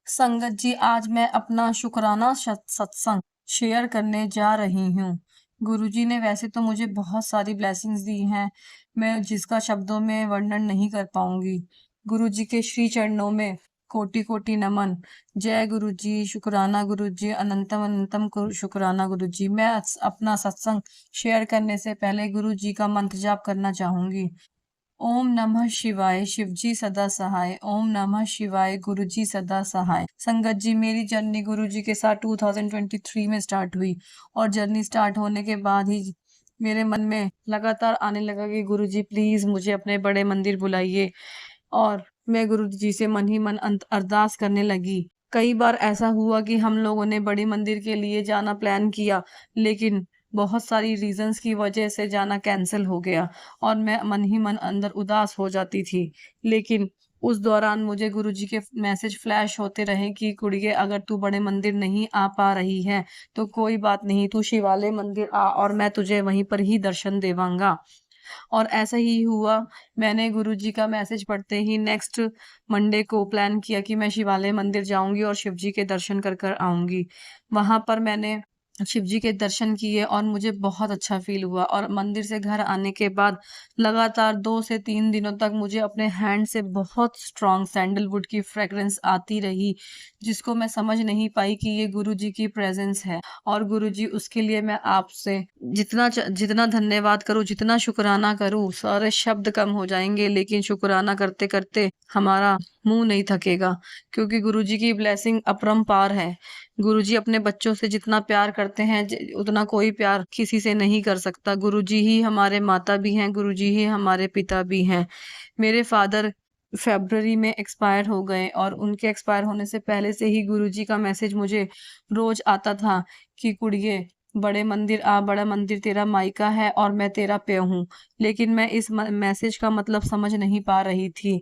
संगत जी, आज मैं अपना शुक्राना सत्संग शेयर करने जा रही हूँ। गुरुजी ने वैसे तो मुझे बहुत सारी ब्लेसिंग्स दी हैं, मैं जिसका शब्दों में वर्णन नहीं कर पाऊँगी। गुरुजी के श्री चरणों में कोटि-कोटि नमन। जय गुरुजी, शुक्राना गुरुजी, अनंतम अनंतम शुक्राना गुरुजी। मैं अपना सत्संग शेयर करने से पहले गुरुजी का मंत्र जाप करना चाहूँगी। ओम नमः शिवाय, शिवजी सदा सहाय। ओम नमः शिवाय, गुरुजी सदा सहाय। संगत जी, मेरी जर्नी गुरुजी के साथ 2023 में स्टार्ट हुई और जर्नी स्टार्ट होने के बाद ही मेरे मन में लगातार आने लगा कि गुरुजी प्लीज मुझे अपने बड़े मंदिर बुलाइए। और मैं गुरुजी से मन ही मन अरदास करने लगी। कई बार ऐसा हुआ कि हम लोगों ने बड़ी मंदिर के लिए जाना प्लान किया, लेकिन बहुत सारी रीजंस की वजह से जाना कैंसिल हो गया और मैं मन ही मन अंदर उदास हो जाती थी। लेकिन उस दौरान मुझे गुरुजी के मैसेज फ्लैश होते रहे कि कुड़िए, अगर तू बड़े मंदिर नहीं आ पा रही है तो कोई बात नहीं, तू शिवालय मंदिर आ और मैं तुझे वहीं पर ही दर्शन देवांगा। और ऐसा ही हुआ। मैंने गुरुजी का मैसेज पढ़ते ही नेक्स्ट मंडे को प्लान किया कि मैं शिवालय मंदिर जाऊंगी और शिव जी के दर्शन कर कर आऊंगी। वहां पर मैंने शिव जी के दर्शन किए और मुझे बहुत अच्छा फील हुआ। और मंदिर से घर आने के बाद लगातार 2 से 3 दिनों तक मुझे अपने हैंड से बहुत स्ट्रॉन्ग सैंडलवुड की फ्रेग्रेंस आती रही, जिसको मैं समझ नहीं पाई कि ये गुरुजी की प्रेजेंस है। और गुरुजी, उसके लिए मैं आपसे जितना धन्यवाद करूँ, जितना शुक्राना करूँ, सारे शब्द कम हो जाएंगे, लेकिन शुक्राना करते करते हमारा मुंह नहीं थकेगा, क्योंकि गुरुजी की ब्लेसिंग अपरंपार है। गुरुजी अपने बच्चों से जितना प्यार करते हैं, उतना कोई प्यार किसी से नहीं कर सकता। गुरुजी ही हमारे माता भी हैं, गुरुजी ही हमारे पिता भी हैं। मेरे फादर फ़रवरी में एक्सपायर हो गए और उनके एक्सपायर होने से पहले से ही गुरुजी का मैसेज मुझे रोज़ आता था कि कुड़िए, बड़े मंदिर आ, बड़ा मंदिर तेरा मायका है और मैं तेरा प्यो हूँ। लेकिन मैं इस मैसेज का मतलब समझ नहीं पा रही थी।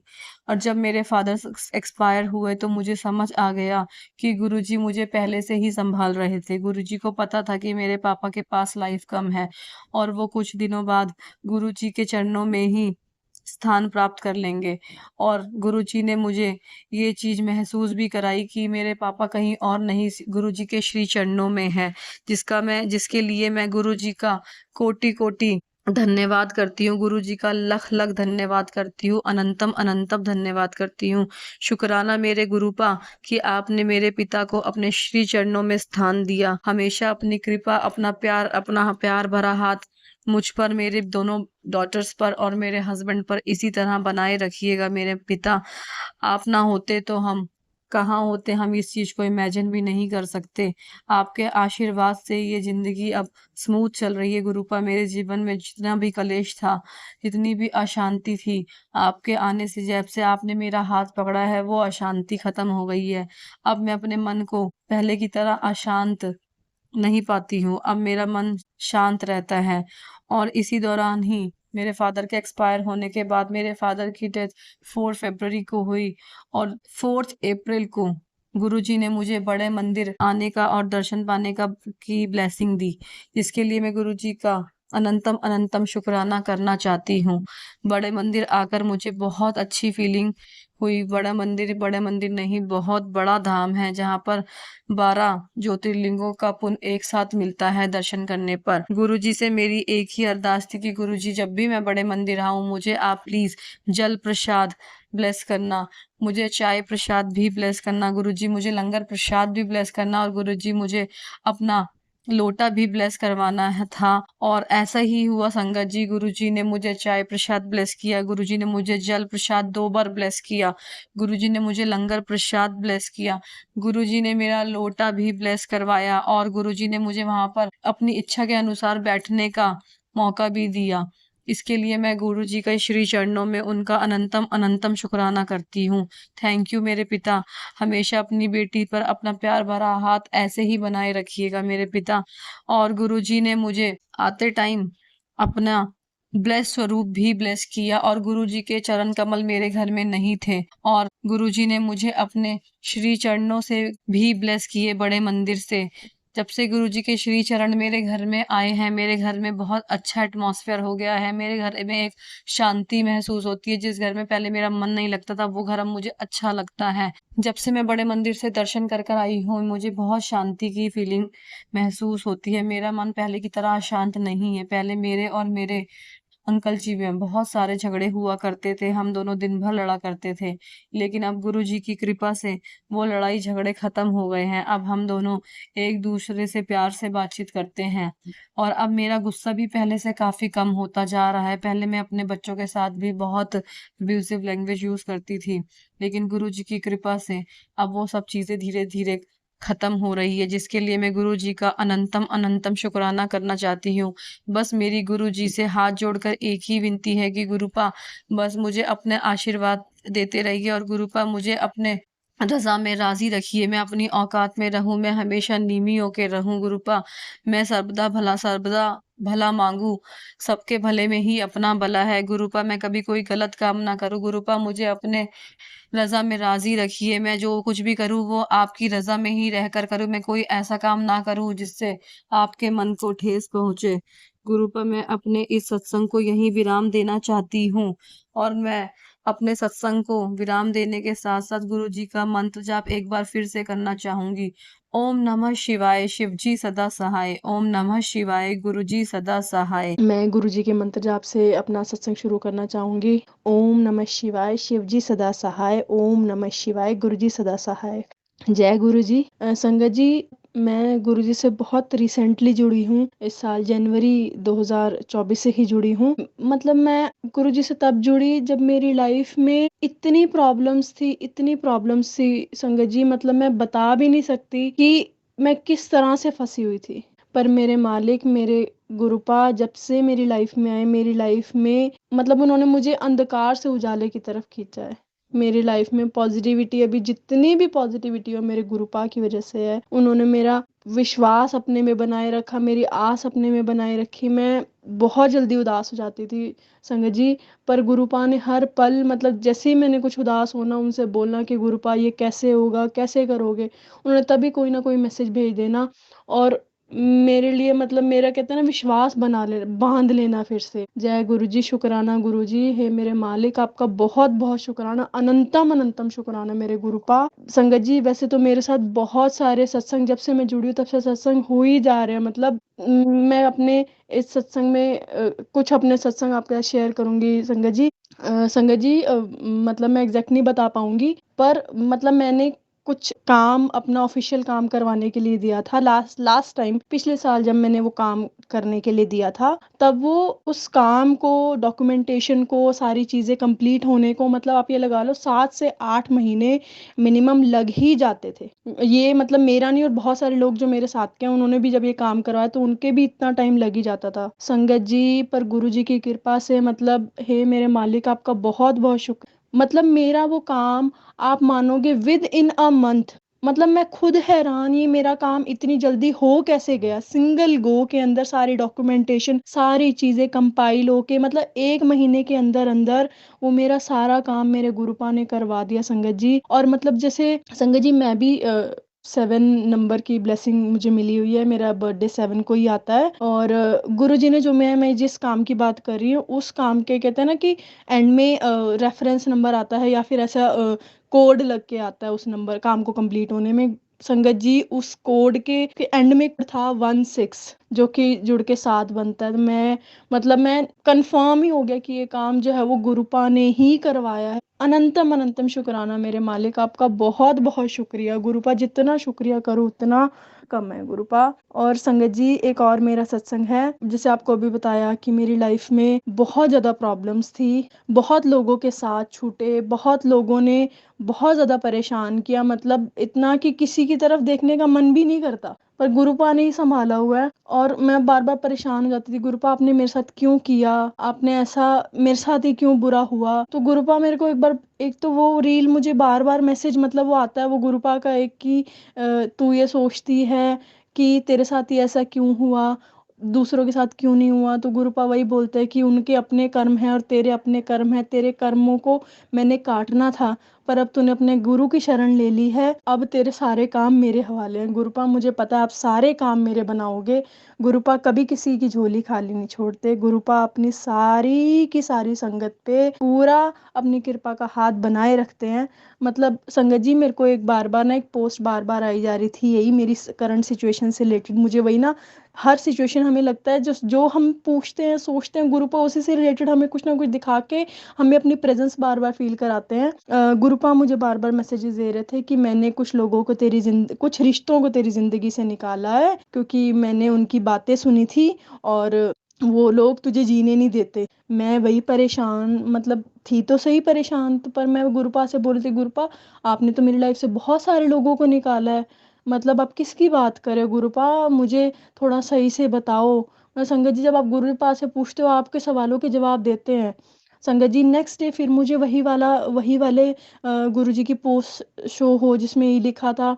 और जब मेरे फादर एक्सपायर हुए तो मुझे समझ आ गया कि गुरुजी मुझे पहले से ही संभाल रहे थे। गुरुजी को पता था कि मेरे पापा के पास लाइफ कम है और वो कुछ दिनों बाद गुरुजी के चरणों में ही स्थान प्राप्त कर लेंगे। और गुरुजी ने मुझे ये चीज़ महसूस भी कराई कि मेरे पापा कहीं और नहीं, गुरुजी के श्री चरणों में है, जिसके लिए मैं गुरुजी का कोटि-कोटि धन्यवाद करती हूँ। गुरुजी का लख-लख धन्यवाद करती हूँ, अनंतम अनंतम धन्यवाद करती हूँ। शुक्राना मेरे गुरुपा कि आपने मेरे पिता को अपने श्री चरणों में स्थान दिया। हमेशा अपनी कृपा, अपना प्यार भरा हाथ मुझ पर, मेरे दोनों डॉटर्स पर और मेरे हस्बैंड पर इसी तरह बनाए रखिएगा मेरे पिता। आप ना होते तो हम कहाँ होते, हम इस चीज़ को इमेजिन भी नहीं कर सकते। आपके आशीर्वाद से ये ज़िंदगी अब स्मूथ चल रही है गुरुपा। मेरे जीवन में जितना भी कलेश था, जितनी भी अशांति थी, आपके आने से, जब से आपने मेरा हाथ पकड़ा है, वो अशांति खत्म हो गई है। अब मैं अपने मन को पहले की तरह अशांत नहीं पाती हूँ, अब मेरा मन शांत रहता है। और इसी दौरान ही मेरे फादर के एक्सपायर होने के बाद मेरे फादर की डेथ 4 फरवरी को हुई और 4 अप्रैल को गुरुजी ने मुझे बड़े मंदिर आने का और दर्शन पाने का की ब्लेसिंग दी, जिसके लिए मैं गुरुजी का अनंतम अनंतम शुक्राना करना चाहती हूँ। बड़े मंदिर आकर मुझे बहुत अच्छी फीलिंग हुई। बड़े मंदिर नहीं, बहुत बड़ा धाम है, जहाँ पर 12 ज्योतिर्लिंगों का पुण्य एक साथ मिलता है दर्शन करने पर। गुरुजी से मेरी एक ही अरदास थी कि गुरुजी, जब भी मैं बड़े मंदिर आऊँ, मुझे आप प्लीज़ जल प्रसाद ब्लेस करना, मुझे चाय प्रसाद भी ब्लेस करना, गुरुजी मुझे लंगर प्रसाद भी ब्लेस करना और गुरुजी मुझे अपना लोटा भी ब्लेस करवाना है था। और ऐसा ही हुआ संगत जी। गुरुजी ने मुझे चाय प्रसाद ब्लेस किया, गुरुजी ने मुझे जल प्रसाद 2 बार ब्लेस किया, गुरुजी ने मुझे लंगर प्रसाद ब्लेस किया, गुरुजी ने मेरा लोटा भी ब्लेस करवाया और गुरुजी ने मुझे वहाँ पर अपनी इच्छा के अनुसार बैठने का मौका भी दिया। इसके लिए मैं गुरुजी के श्री चरणों में उनका अनंतम अनंतम शुक्राना करती हूँ। थैंक यू मेरे पिता। हमेशा अपनी बेटी पर अपना प्यार भरा हाथ ऐसे ही बनाए रखिएगा मेरे पिता। और गुरुजी ने मुझे आते टाइम अपना ब्लेस स्वरूप भी ब्लेस किया और गुरुजी के चरण कमल मेरे घर में नहीं थे और गुरुजी ने मुझे अपने श्री चरणों से भी ब्लेस किए, बड़े मंदिर से। जब से गुरुजी के श्री चरण मेरे घर में आए हैं, मेरे घर में बहुत अच्छा एटमॉस्फेयर हो गया है। मेरे घर में एक शांति महसूस होती है। जिस घर में पहले मेरा मन नहीं लगता था, वो घर अब मुझे अच्छा लगता है। जब से मैं बड़े मंदिर से दर्शन कर कर आई हूँ, मुझे बहुत शांति की फीलिंग महसूस होती है। मेरा मन पहले की तरह अशांत नहीं है। पहले मेरे और मेरे अंकल जी में बहुत सारे झगड़े हुआ करते थे, हम दोनों दिन भर लड़ा करते थे। लेकिन अब गुरुजी की कृपा से वो लड़ाई झगड़े ख़त्म हो गए हैं। अब हम दोनों एक-दूसरे से प्यार से बातचीत करते हैं और अब मेरा गुस्सा भी पहले से काफ़ी कम होता जा रहा है। पहले मैं अपने बच्चों के साथ भी बहुत अब्यूसिव लैंग्वेज यूज़ करती थी, लेकिन गुरुजी की कृपा से अब वो सब चीज़ें धीरे-धीरे ख़त्म हो रही है, जिसके लिए मैं गुरुजी का अनंतम शुक्राना करना चाहती हूँ। बस मेरी गुरुजी से हाथ जोड़कर एक ही विनती है कि गुरुपा बस मुझे अपने आशीर्वाद देते रहिए और गुरुपा मुझे अपने रज़ा में राज़ी रखिए। मैं अपनी औकात में रहूँ, मैं हमेशा नीमी होके रहूँ गुरुपा। मैं सर्वदा भला माँगूँ, सबके भले में ही अपना भला है गुरुपा। मैं कभी कोई गलत काम ना करूँ गुरुपा, मुझे अपने रज़ा में राज़ी रखिए। मैं जो कुछ भी करूँ वो आपकी रज़ा में ही रहकर करूँ। मैं कोई ऐसा काम ना करूँ जिससे आपके मन को ठेस पहुँचे। गुरुपा मैं अपने इस सत्संग को यहीं विराम देना चाहती हूँ और मैं अपने सत्संग को विराम देने के साथ-साथ गुरुजी का मंत्र जाप एक बार फिर से करना चाहूँगी। ओम नमः शिवाय, शिवजी सदा सहाय। ओम नमः शिवाय, गुरुजी सदा सहाय। मैं गुरुजी के मंत्र जाप से अपना सत्संग शुरू करना चाहूँगी। ओम नमः शिवाय, शिवजी सदा सहाय। ओम नमः शिवाय, गुरुजी सदा सहाय। जय गुरुजी। संगत जी, मैं गुरुजी से बहुत रिसेंटली जुड़ी हूँ। इस साल जनवरी 2024 से ही जुड़ी हूँ। मतलब मैं गुरुजी से तब जुड़ी जब मेरी लाइफ में इतनी प्रॉब्लम्स थी संगत जी, मतलब मैं बता भी नहीं सकती कि मैं किस तरह से फंसी हुई थी। पर मेरे मालिक, मेरे गुरुपा जब से मेरी लाइफ में आए, मेरी लाइफ में मतलब उन्होंने मुझे अंधकार से उजाले की तरफ खींचा है। मेरी लाइफ में पॉजिटिविटी, अभी जितनी भी पॉजिटिविटी हो मेरे गुरुपा की वजह से है। उन्होंने मेरा विश्वास अपने में बनाए रखा, मेरी आस अपने में बनाए रखी। मैं बहुत जल्दी उदास हो जाती थी संगत जी, पर गुरुपा ने हर पल, मतलब जैसे ही मैंने कुछ उदास होना, उनसे बोलना कि गुरुपा ये कैसे होगा, कैसे करोगे, उन्होंने तभी कोई ना कोई मैसेज भेज देना और मेरे लिए, मतलब मेरा कहते हैं ना, विश्वास बांध लेना फिर से। जय गुरुजी, शुक्राना गुरुजी। हे मेरे मालिक, आपका बहुत बहुत शुक्राना, अनंतम अनंतम शुक्राना मेरे गुरुपा। संगत जी, वैसे तो मेरे साथ बहुत सारे सत्संग, जब से मैं जुड़ी हूँ तब से सत्संग हो ही जा रहे हैं। मतलब मैं अपने इस सत्संग में कुछ अपने सत्संग आपके साथ शेयर करूंगी संगत जी। संगत जी, मतलब मैं एग्जैक्ट नहीं बता पाऊंगी, पर मतलब मैंने कुछ काम अपना ऑफिशियल काम करवाने के लिए दिया था लास्ट टाइम, पिछले साल जब मैंने वो काम करने के लिए दिया था, तब वो उस काम को, डॉक्यूमेंटेशन को, सारी चीज़ें कंप्लीट होने को, मतलब आप ये लगा लो 7 से 8 महीने मिनिमम लग ही जाते थे। ये मतलब मेरा नहीं, और बहुत सारे लोग जो मेरे साथ के हैं, उन्होंने भी जब ये काम करवाया तो उनके भी इतना टाइम लग ही जाता था संगत जी। पर गुरु जी की कृपा से, मतलब हे मेरे मालिक, आपका बहुत बहुत शुक्र। मतलब मेरा वो काम, आप मानोगे, विद इन अ मंथ, मतलब मैं खुद हैरान, ये मेरा काम इतनी जल्दी हो कैसे गया। सिंगल गो के अंदर सारी डॉक्यूमेंटेशन, सारी चीजें कंपाइल होके, मतलब 1 महीने के अंदर अंदर वो मेरा सारा काम मेरे गुरुपा ने करवा दिया संगत जी। और मतलब जैसे संगत जी, मैं भी 7 नंबर की ब्लेसिंग मुझे मिली हुई है। मेरा बर्थडे 7 को ही आता है, और गुरु जी ने जो, मैं जिस काम की बात कर रही हूँ, उस काम के कहते हैं ना कि एंड में रेफरेंस नंबर आता है, या फिर ऐसा कोड लग के आता है उस नंबर, काम को कंप्लीट होने में। संगत जी, उस कोड के एंड में था 16, जो कि जुड़ के 7 बनता है। तो मैं, मतलब मैं कंफर्म ही हो गया कि ये काम जो है वो गुरुपा ने ही करवाया है। अनंतम अनंतम शुक्राना मेरे मालिक, आपका बहुत बहुत शुक्रिया गुरुपा। जितना शुक्रिया करूँ उतना कम है गुरुपा। और संगत जी, एक और मेरा सत्संग है, जैसे आपको अभी बताया कि मेरी लाइफ में बहुत ज़्यादा प्रॉब्लम्स थी, बहुत लोगों के साथ छूटे, बहुत लोगों ने बहुत ज़्यादा परेशान किया, मतलब इतना कि किसी की तरफ देखने का मन भी नहीं करता, पर गुरुपा ने ही संभाला हुआ है। और मैं बार बार परेशान हो जाती थी, गुरुपा आपने मेरे साथ क्यों किया, आपने ऐसा, मेरे साथ ही क्यों बुरा हुआ। तो गुरुपा मेरे को एक बार, एक तो वो रील मुझे बार बार मैसेज, मतलब वो आता है वो गुरुपा का एक कि तू ये सोचती है कि तेरे साथ ही ऐसा क्यों हुआ, दूसरों के साथ क्यों नहीं हुआ, तो गुरुपा वही बोलते हैं कि उनके अपने कर्म हैं और तेरे अपने कर्म हैं, तेरे कर्मों को मैंने काटना था, पर अब तूने अपने गुरु की शरण ले ली है, अब तेरे सारे काम मेरे हवाले हैं। गुरुपा मुझे पता है आप सारे काम मेरे बनाओगे। गुरुपा कभी किसी की झोली खाली नहीं छोड़ते। गुरुपा अपनी सारी की सारी संगत पे पूरा अपनी कृपा का हाथ बनाए रखते हैं। मतलब संगत जी, मेरे को एक बार बार ना एक पोस्ट बार बार आई जा रही थी, यही मेरी करंट सिचुएशन से रिलेटेड। मुझे वही ना, हर सिचुएशन हमें लगता है जो जो हम पूछते हैं सोचते हैं, गुरुपा उसी से रिलेटेड हमें कुछ ना कुछ दिखा के हमें अपनी प्रेजेंस बार बार फील कराते हैं। गुरुपा मुझे बार बार मैसेजेस दे रहे थे कि मैंने कुछ लोगों को कुछ रिश्तों को तेरी जिंदगी से निकाला है, क्योंकि मैंने उनकी बातें सुनी थी और वो लोग तुझे जीने नहीं देते। मैं वही परेशान, मतलब थी तो सही परेशान, तो पर मैं गुरुपा से बोल रही थी, गुरुपा आपने तो मेरी लाइफ से बहुत सारे लोगों को निकाला है, मतलब आप किसकी बात करें गुरुपा, मुझे थोड़ा सही से बताओ। मैं संगत जी, जब आप गुरुपा से पूछते हो आपके सवालों के जवाब देते हैं। संगत जी, नेक्स्ट डे फिर मुझे वही वाले गुरुजी की पोस्ट शो हो जिसमें ये लिखा था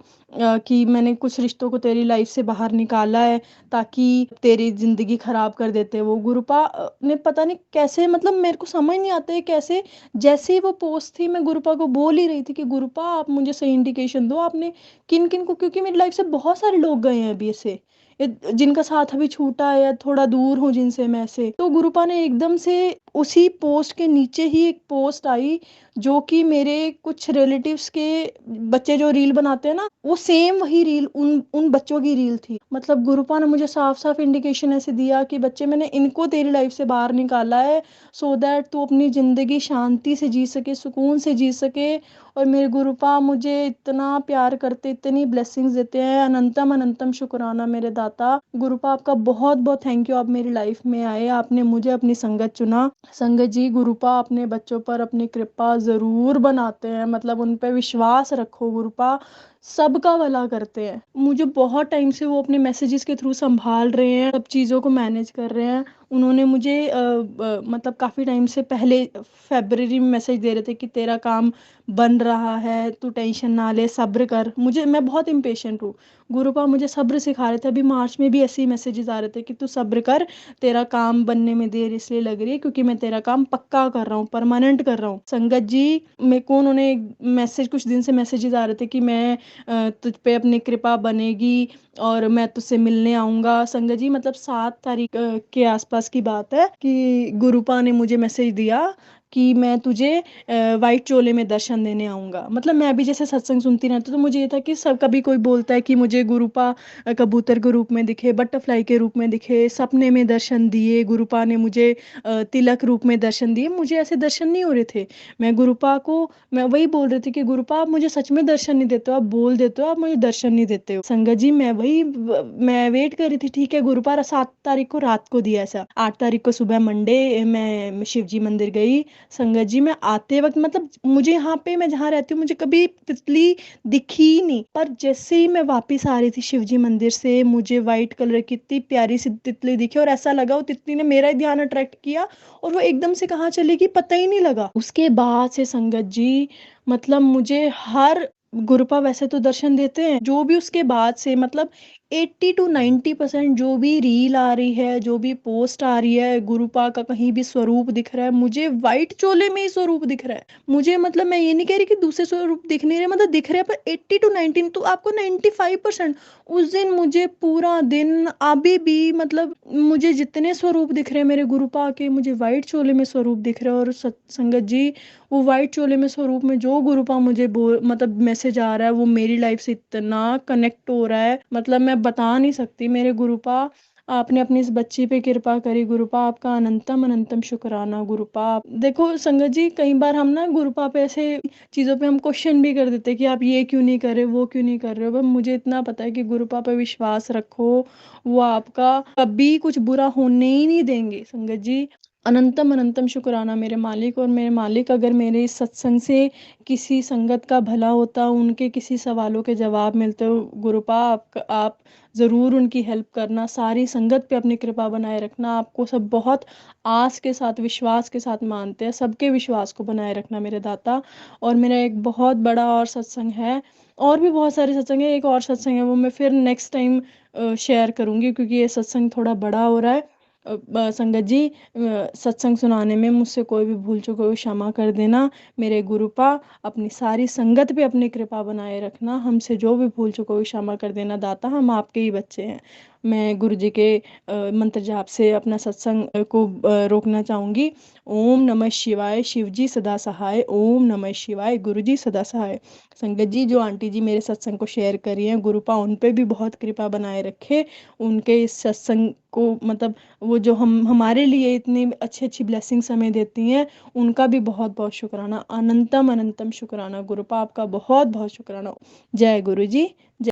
कि मैंने कुछ रिश्तों को तेरी लाइफ से बाहर निकाला है ताकि तेरी जिंदगी खराब कर देते। वो गुरुपा ने पता नहीं कैसे, मतलब मेरे को समझ नहीं आता है कैसे, जैसे ही वो पोस्ट थी मैं गुरुपा को बोल ही रही थी कि गुरुपा आप मुझे सही इंडिकेशन दो, आपने किन किन को, क्योंकि मेरी लाइफ से बहुत सारे लोग गए हैं अभी ऐसे, जिनका साथ अभी छूटा है या थोड़ा दूर हूँ जिनसे मैं से। तो गुरुपा ने एकदम से उसी पोस्ट के नीचे ही एक पोस्ट आई जो कि मेरे कुछ रिलेटिव्स के बच्चे जो रील बनाते हैं ना, वो सेम वही रील उन उन बच्चों की रील थी। मतलब गुरुपा ने मुझे साफ साफ इंडिकेशन ऐसे दिया कि बच्चे मैंने इनको तेरी लाइफ से बाहर निकाला है सो दैट तू अपनी जिंदगी शांति से जी सके, सुकून से जी सके। और मेरे गुरुपा मुझे इतना प्यार करते, इतनी ब्लेसिंग्स देते हैं, अनंतम अनंतम शुक्राना मेरे दाता। गुरुपा आपका बहुत बहुत थैंक यू, आप मेरी लाइफ में आए, आपने मुझे अपनी संगत चुना। संगत जी, गुरुपा अपने बच्चों पर अपनी कृपा जरूर बनाते हैं, मतलब उन पे विश्वास रखो। गुरुपा सबका भला करते हैं। मुझे बहुत टाइम से वो अपने मैसेजेस के थ्रू संभाल रहे हैं, सब चीज़ों को मैनेज कर रहे हैं। उन्होंने मुझे मतलब काफ़ी टाइम से पहले फेब्रवरी में मैसेज दे रहे थे कि तेरा काम बन रहा है, तू टेंशन ना ले, सब्र कर। मैं बहुत इम्पेशेंट हूँ। गुरुपा मुझे सब्र सिखा रहे थे। अभी मार्च में भी ऐसे ही मैसेजेस आ रहे थे कि तू सब्र कर, तेरा काम बनने में देर इसलिए लग रही है क्योंकि मैं तेरा काम पक्का कर रहा हूँ, परमानेंट कर रहा हूँ। संगत जी, मेरे को उन्होंने मैसेज, कुछ दिन से मैसेजेस आ रहे थे कि मैं तुझ पे अपनी कृपा बनेगी और मैं तुझसे मिलने आऊंगा। संगत जी, मतलब 7 तारीख के आसपास की बात है कि गुरुपा ने मुझे मैसेज दिया कि मैं तुझे वाइट चोले में दर्शन देने आऊंगा। मतलब मैं भी जैसे सत्संग सुनती रहती तो मुझे ये था कि सब, कभी कोई बोलता है कि मुझे गुरुपा कबूतर के रूप में दिखे, बटरफ्लाई के रूप में दिखे, सपने में दर्शन दिए, गुरुपा ने मुझे तिलक रूप में दर्शन दिए। मुझे ऐसे दर्शन नहीं हो रहे थे। मैं वही बोल रही थी कि गुरुपा आप मुझे सच में दर्शन नहीं देते हो, आप बोल देते हो, आप मुझे दर्शन नहीं देते हो। संगत जी, मैं वेट कर रही थी, ठीक है गुरुपा 7 तारीख को रात को दिया ऐसा, 8 तारीख को सुबह मंडे मैं शिव जी मंदिर गई। संगत जी, मैं आते वक्त, मतलब मुझे यहाँ पे, मैं जहाँ रहती हूँ, मुझे कभी तितली दिखी ही नहीं, पर जैसे ही मैं वापस आ रही थी शिवजी मंदिर से, मुझे व्हाइट कलर की इतनी प्यारी सी तितली दिखी और ऐसा लगा वो तितली ने मेरा ही ध्यान अट्रैक्ट किया और वो एकदम से कहाँ चली गई पता ही नहीं लगा। उसके बाद से संगत जी, मतलब मुझे हर, गुरुपा वैसे तो दर्शन देते हैं, जो भी उसके बाद से, मतलब 80 to 90% जो भी रील आ रही है, जो भी पोस्ट आ रही है, गुरुपा का कहीं भी स्वरूप दिख रहा है, मुझे व्हाइट चोले में ही स्वरूप दिख रहा है। मुझे, मतलब मैं ये नहीं कह रही कि दूसरे स्वरूप दिख नहीं रहे, मतलब दिख रहे हैं, पर 80 to 90, तो आपको 95%। उस दिन मुझे पूरा दिन, अभी भी, मतलब मुझे जितने स्वरूप दिख रहे हैं मेरे गुरुपा के, मुझे व्हाइट चोले में स्वरूप दिख रहे हैं। और संगत जी, वो व्हाइट चोले में स्वरूप में जो गुरुपा मुझे बोल, मतलब मैसेज आ रहा है, वो मेरी लाइफ से इतना कनेक्ट हो रहा है, मतलब मैं बता नहीं सकती। मेरे गुरुपा, आपने अपनी इस बच्ची पे कृपा करी गुरुपा, आपका अनंतम अनंतम शुक्राना गुरुपा। देखो संगत जी, कई बार हम ना गुरुपा पे ऐसे चीज़ों पे हम क्वेश्चन भी कर देते हैं कि आप ये क्यों नहीं कर रहे, वो क्यों नहीं कर रहे हो, पर मुझे इतना पता है कि गुरुपा पे विश्वास रखो, वो आपका कभी कुछ बुरा होने ही नहीं देंगे। संगत जी, अनंतम अनंतम शुक्राना मेरे मालिक। और मेरे मालिक, अगर मेरे इस सत्संग से किसी संगत का भला होता, उनके किसी सवालों के जवाब मिलते हो, गुरुपा आप ज़रूर उनकी हेल्प करना, सारी संगत पे अपनी कृपा बनाए रखना। आपको सब बहुत आस के साथ, विश्वास के साथ मानते हैं, सबके विश्वास को बनाए रखना मेरे दाता। और मेरा एक बहुत बड़ा और सत्संग है, और भी बहुत सारे सत्संग है, एक और सत्संग है, वो मैं फिर नेक्स्ट टाइम शेयर करूँगी क्योंकि ये सत्संग थोड़ा बड़ा हो रहा है। संगत जी, सत्संग सुनाने में मुझसे कोई भी भूल चूक हो क्षमा कर देना। मेरे गुरुपा, अपनी सारी संगत पे अपनी कृपा बनाए रखना। हमसे जो भी भूल चूक हो क्षमा कर देना दाता, हम आपके ही बच्चे हैं। मैं गुरु जी के मंत्र जाप से अपना सत्संग को रोकना चाहूँगी। ओम नमः शिवाय, शिव जी सदा सहाय। ओम नमः शिवाय, गुरु जी सदा सहाय। संगत जी, जो आंटी जी मेरे सत्संग को शेयर कर रही हैं, गुरुपा उन पे भी बहुत कृपा बनाए रखे। उनके इस सत्संग को मतलब वो जो हम हमारे लिए इतनी अच्छी अच्छी ब्लेसिंग्स हमें देती हैं, उनका भी बहुत बहुत शुक्राना। अनंतम अनंतम शुक्राना गुरुपा, आपका बहुत बहुत शुक्राना। जय गुरु जी। जय